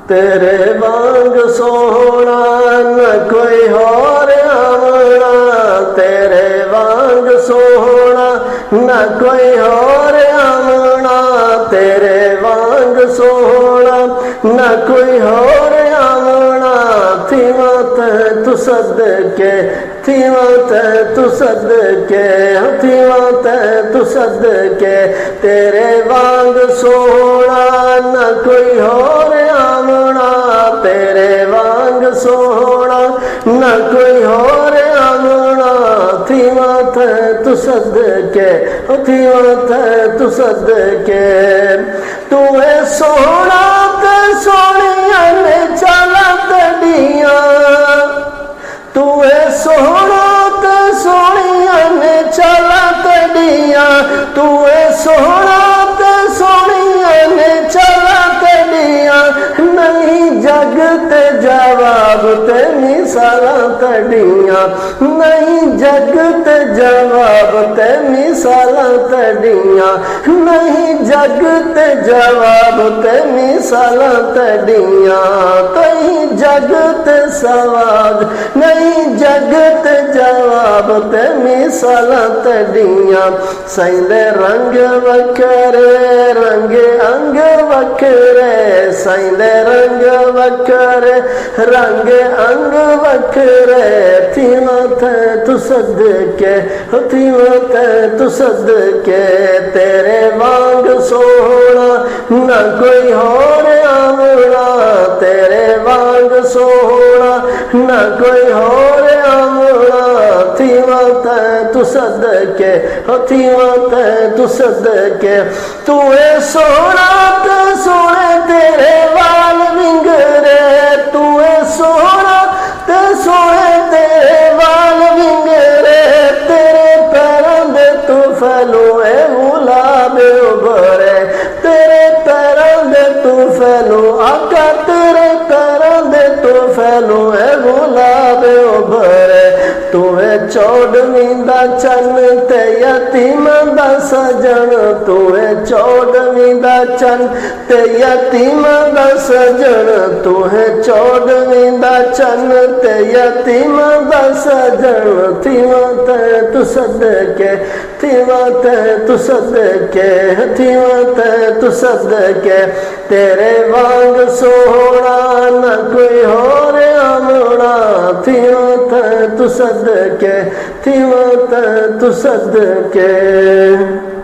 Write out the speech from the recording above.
तेरे वांग सोहना न कोई होर आवना, तेरे वांग सोहना न कोई होर आवना, तेरे वांग सोहना न कोई होर आवना। थीवा ते तू सदके, थीवा ते तू सदके, थीवा ते तू सदके, तेरे वांग सोहना न कोई होर आवना, तेरे वांग सोहना न कोई होर आवना। थीवा ते तू सदके, थीवा ते तू सदके, तू है सोहना ते सोहनिया ने चाला तड़िया, तू है सोहना ते सोहनिया ने चाला तड़िया, तू है सोहना ते सोहनिया ने चाला तड़िया। नहीं जग ते जवाब ते मिसाला तड़िया, नहीं जग ते जवाब ते मिसाला तड़िया, नहीं जग ते जवाब ते मिसाला तड़िया। तई जग ते सवाल नहीं जग ते जवाब ते मिसाला तड़िया। सैंदे रंग वखरे रंग अंग वखरे, सैंदे रंग वखरे रंग अंग वखरे। थीवा ते तू सदके, थीवा ते तू सदके, तेरे वांग सोहना न कोई होर आवना, तेरे वांग सोहना न कोई होर आवना। थीवा ते तू सदके, थीवा ते तू सदके, तू है सोहना ते सोहने तेरे वाल विंगरे, तू है सोहना ते सोहने तेरे वाल विंगरे। तेरे पैरों दे तू फैलूए गुलाब उभरे, तेरे पैरों दे तू फैलू आका, तेरे पैरों दे तू फैलूए गुलाब उभरे। तू है चौदहवीं दा चन्न ते यतीमां दा सजन, तू है चौदहवीं दा चन्न ते यतीमां दा सजन, तू है चौदहवीं दा चन्न ते यतीमां दा सजन। थीवा ते तू सदके, थीवा ते तू सदके, थीवा ते तू सदके, तेरे वांग सोहना न कोई होर आवना। थीवा ते तू सदके, थीवा ते तू सदके।